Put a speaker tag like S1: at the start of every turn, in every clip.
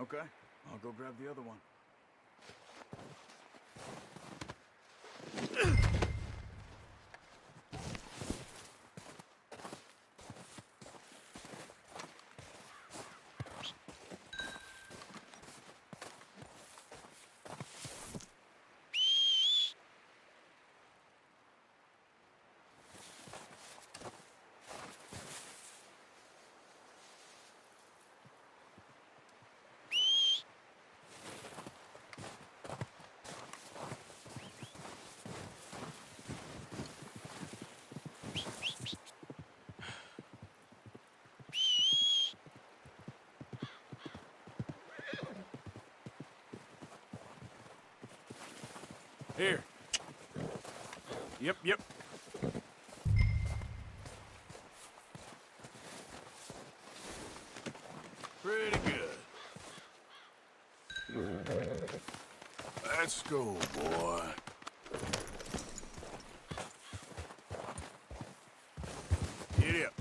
S1: Okay, I'll go grab the other one.
S2: Here. Yep. Pretty good. Let's go, boy. Get up.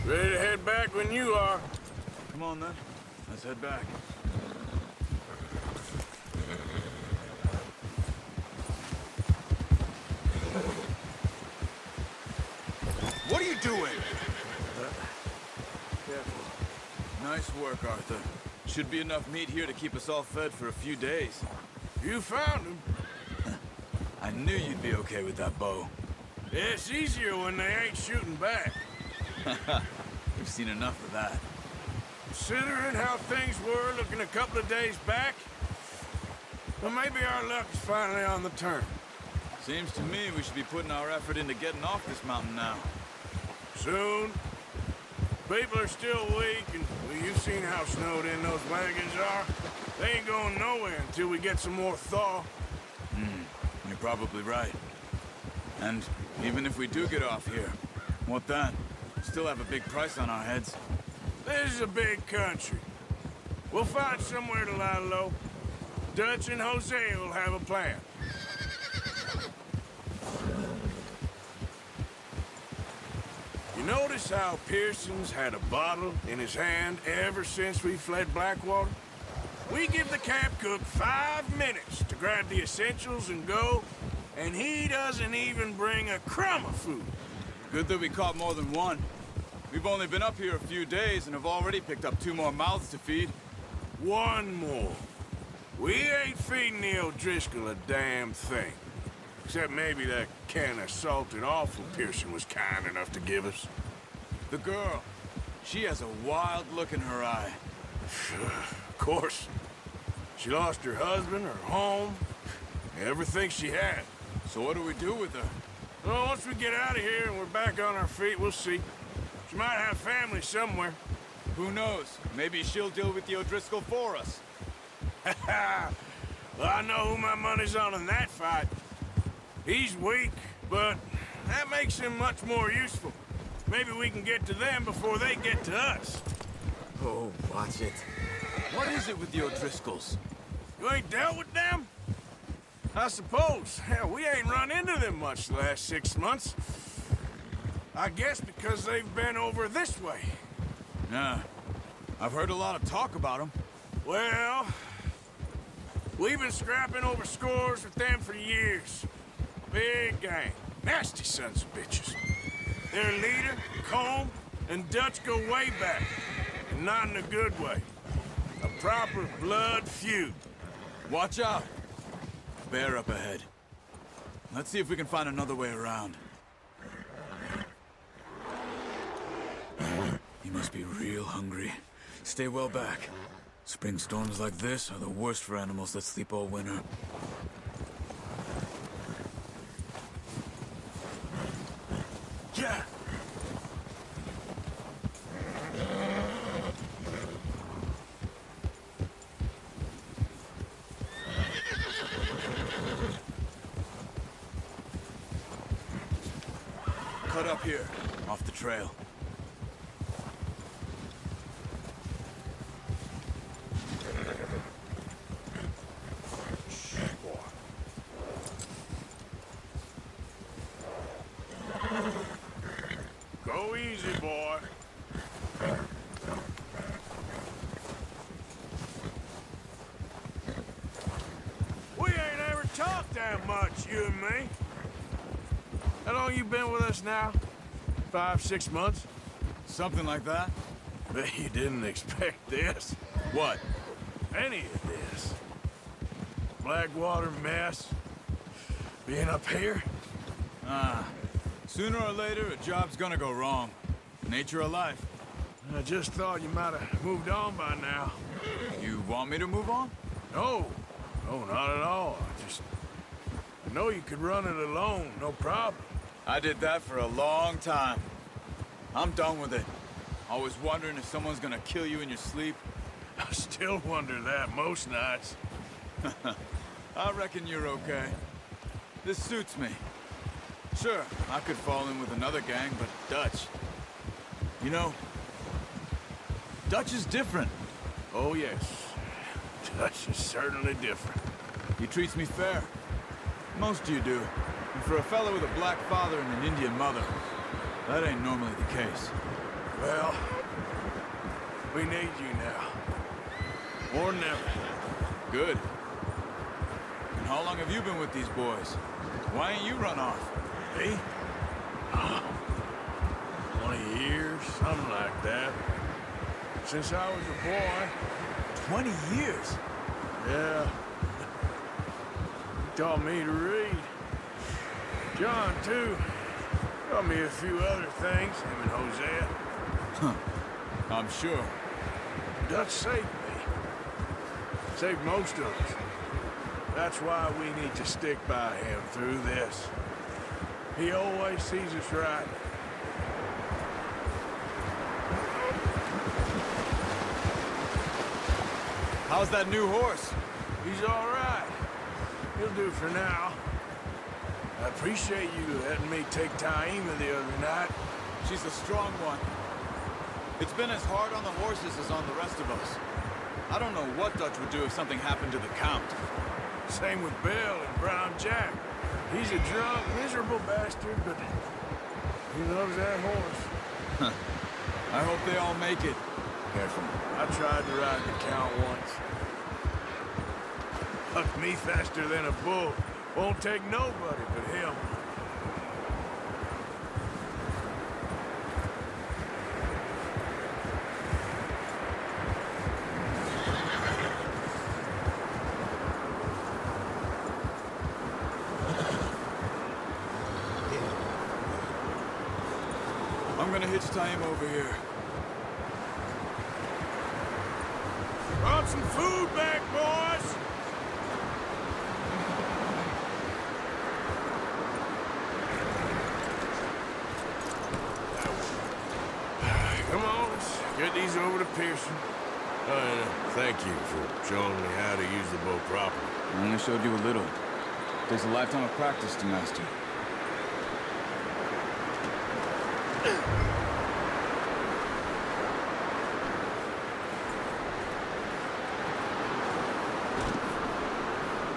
S2: Ready to head back when you are.
S1: Come on, then. Let's head back.
S2: What are you doing?
S1: Careful. Nice work, Arthur. Should be enough meat here to keep us all fed for a few days.
S2: You found him.
S1: I knew you'd be okay with that bow.
S2: It's easier when they ain't shooting back.
S1: We've seen enough of that.
S2: Considering how things were looking a couple of days back, well, maybe our luck is finally on the turn.
S1: Seems to me we should be putting our effort into getting off this mountain now.
S2: Soon. People are still weak, and well, you've seen how snowed in those wagons are. They ain't going nowhere until we get some more thaw.
S1: You're probably right. And even if we do get off here, what then? Still have a big price on our heads.
S2: This is a big country. We'll find somewhere to lie low. Dutch and Hosea will have a plan. You notice how Pearson's had a bottle in his hand ever since we fled Blackwater? We give the camp cook 5 minutes to grab the essentials and go, and he doesn't even bring a crumb of food.
S1: Good that we caught more than one. We've only been up here a few days and have already picked up 2 more mouths to feed.
S2: One more. We ain't feeding the O'Driscoll a damn thing. Except maybe that can of salted offal Pearson was kind enough to give us.
S1: The girl, she has a wild look in her eye.
S2: Of course. She lost her husband, her home, everything she had.
S1: So what do we do with her?
S2: Well, once we get out of here and we're back on our feet, we'll see. She might have family somewhere.
S1: Who knows? Maybe she'll deal with the O'Driscoll for us.
S2: Well, I know who my money's on in that fight. He's weak, but that makes him much more useful. Maybe we can get to them before they get to us.
S1: Oh, watch it. What is it with the O'Driscolls?
S2: You ain't dealt with them? I suppose. Hell, we ain't run into them much the last 6 months. I guess because they've been over this way.
S1: Yeah. I've heard a lot of talk about them.
S2: Well, we've been scrapping over scores with them for years. Big gang. Nasty sons of bitches. Their leader, Colm, and Dutch go way back. And not in a good way. A proper blood feud.
S1: Watch out. Bear up ahead. Let's see if we can find another way around. He must be real hungry. Stay well back. Spring storms like this are the worst for animals that sleep all winter.
S2: Yeah.
S1: cut up here, off the trail.
S2: Go easy, boy. We ain't ever talked that much, you and me. How long you been with us now? 5, 6 months?
S1: Something like that?
S2: Bet you didn't expect this.
S1: What?
S2: Any of this. Blackwater mess. Being up here?
S1: Sooner or later, a job's gonna go wrong. Nature of life.
S2: I just thought you might have moved on by now.
S1: You want me to move on?
S2: No. No, not at all. I know you could run it alone, no problem.
S1: I did that for a long time. I'm done with it. Always wondering if someone's gonna kill you in your sleep.
S2: I still wonder that most nights.
S1: I reckon you're okay. This suits me. Sure, I could fall in with another gang, but Dutch... You know, Dutch is different.
S2: Oh, yes. Dutch is certainly different.
S1: He treats me fair. Most of you do. And for a fellow with a black father and an Indian mother, that ain't normally the case.
S2: Well, we need you now. More than ever.
S1: Good. And how long have you been with these boys? Why ain't you run off?
S2: Me? 20 years, something like that. Since I was a boy.
S1: 20 years?
S2: Yeah. He taught me to read. John, too. Taught me a few other things, him and Hosea.
S1: I'm sure.
S2: Dutch saved me. Saved most of us. That's why we need to stick by him through this. He always sees us right.
S1: How's that new horse?
S2: He's all right. He'll do for now. I appreciate you letting me take Taima the other night.
S1: She's a strong one. It's been as hard on the horses as on the rest of us. I don't know what Dutch would do if something happened to the Count.
S2: Same with Bill and Brown Jack. He's a drunk, miserable bastard, but he loves that horse.
S1: I hope they all make it.
S2: Careful. I tried to ride the Count once. Hucked me faster than a bull. Won't take nobody but him.
S1: I'm gonna hitch Taima over here.
S2: Brought some food back, boys! Come on, let's get these over to Pearson. Thank you for showing me how to use the bow properly.
S1: I only showed you a little. Takes a lifetime of practice to master.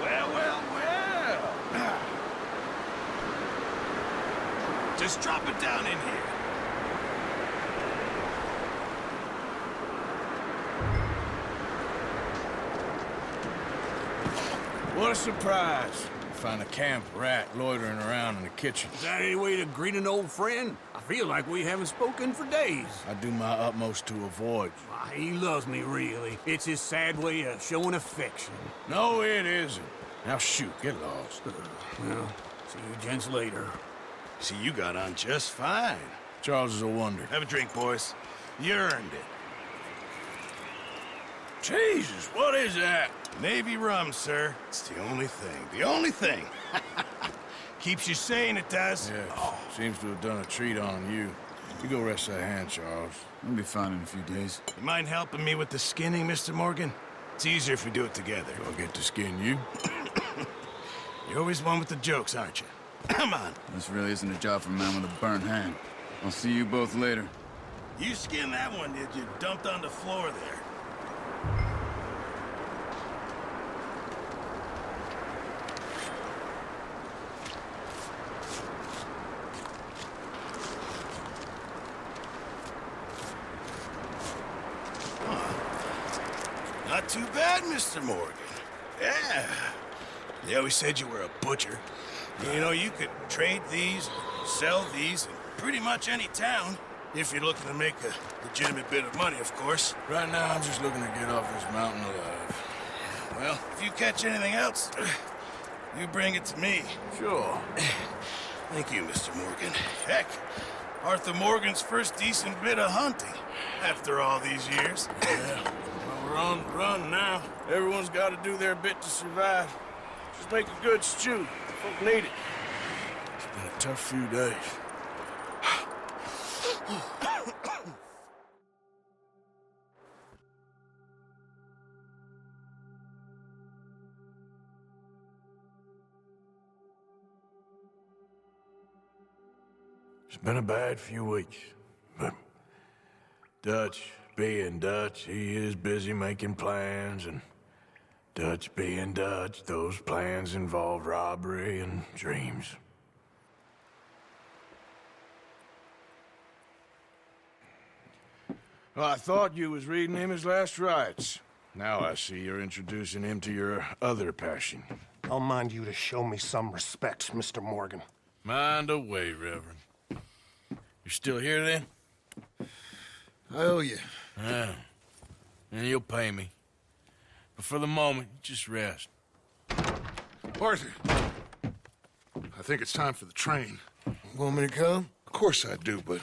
S2: Well. Just drop it down in here. What a surprise. Find a camp rat loitering around in the kitchen.
S3: Is that any way to greet an old friend? I feel like we haven't spoken for days.
S2: I do my utmost to avoid.
S3: Why, he loves me, really. It's his sad way of showing affection.
S2: No, it isn't. Now shoot, get lost.
S3: Well, see you gents later.
S2: See, you got on just fine. Charles is a wonder.
S4: Have a drink, boys. You earned it.
S2: Jesus, what is that?
S4: Navy rum, sir. It's the only thing. The only thing. Keeps you sane, it does.
S2: Yeah, seems to have done a treat on you. You go rest that hand, Charles.
S1: I'll be fine in a few days.
S4: You mind helping me with the skinning, Mr. Morgan? It's easier if we do it together.
S2: Do I get to skin you?
S4: You're always one with the jokes, aren't you? Come on.
S1: This really isn't a job for a man with a burnt hand. I'll see you both later.
S4: You skinned that one, did you? Dumped on the floor there. Not too bad, Mr. Morgan. Yeah. They always said you were a butcher. You know, you could trade these, sell these in pretty much any town, if you're looking to make a legitimate bit of money, of course.
S2: Right now, I'm just looking to get off this mountain alive.
S4: Well, if you catch anything else, you bring it to me.
S2: Sure.
S4: Thank you, Mr. Morgan. Heck, Arthur Morgan's first decent bit of hunting after all these years.
S2: Yeah. Well, we're on the run now. Everyone's got to do their bit to survive. Just make a good stew. Folk need it. It's been a tough few days. It's been a bad few weeks, but Dutch being Dutch, he is busy making plans, and Dutch being Dutch, those plans involve robbery and dreams. Well, I thought you was reading him his last rites. Now I see you're introducing him to your other passion.
S5: I'll mind you to show me some respect, Mr. Morgan.
S2: Mind away, Reverend. You still here, then?
S4: I owe you.
S2: Yeah. And you'll pay me. But for the moment, just rest.
S6: Arthur, I think it's time for the train.
S4: Want me to come?
S6: Of course I do, but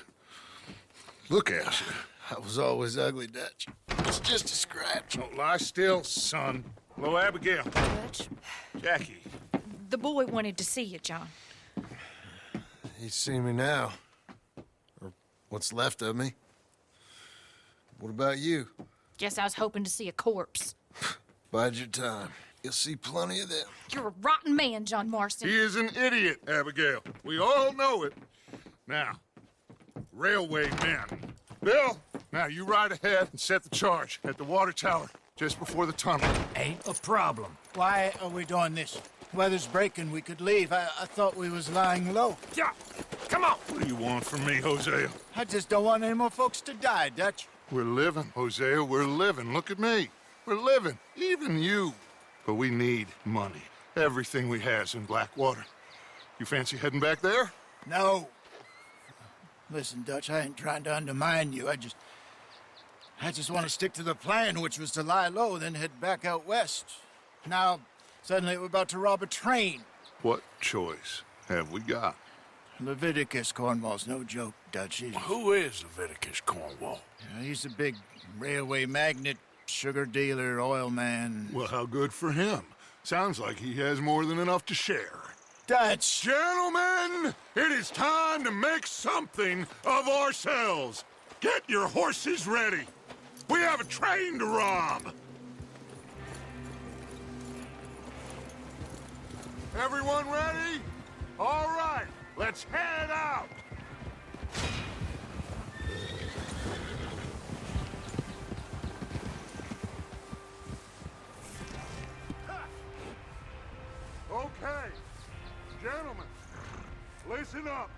S6: look at you.
S4: I was always ugly, Dutch. It's just a scratch.
S6: Don't lie still, son. Hello, Abigail.
S7: Dutch,
S6: Jackie.
S7: the boy wanted to see you, John.
S8: He's seen me now. Or what's left of me. What about you?
S7: Guess I was hoping to see a corpse.
S8: Bide your time. You'll see plenty of them.
S7: You're a rotten man, John Marston.
S6: He is an idiot, Abigail. We all know it. Now, railway men. Bill, now you ride ahead and set the charge at the water tower just before the tunnel.
S9: Ain't a problem. Why are we doing this? Weather's breaking. We could leave. I thought we was lying low.
S6: Yeah, come on. What do you want from me, Hosea?
S9: I just don't want any more folks to die, Dutch.
S6: We're living, Hosea. We're living. Look at me. We're living. Even you. But we need money. Everything we has in Blackwater. You fancy heading back there?
S9: No. Listen, Dutch, I ain't trying to undermine you. I just want to stick to the plan, which was to lie low, then head back out west. Now, suddenly we're about to rob a train.
S6: What choice have we got?
S9: Leviticus Cornwall's no joke, Dutch.
S2: Who is Leviticus Cornwall?
S9: He's a big railway magnate, sugar dealer, oil man.
S6: Well, how good for him. Sounds like he has more than enough to share.
S9: Dutch!
S6: Gentlemen, it is time to make something of ourselves. Get your horses ready. We have a train to rob. Everyone ready? All right, let's head out. Okay, gentlemen, listen up.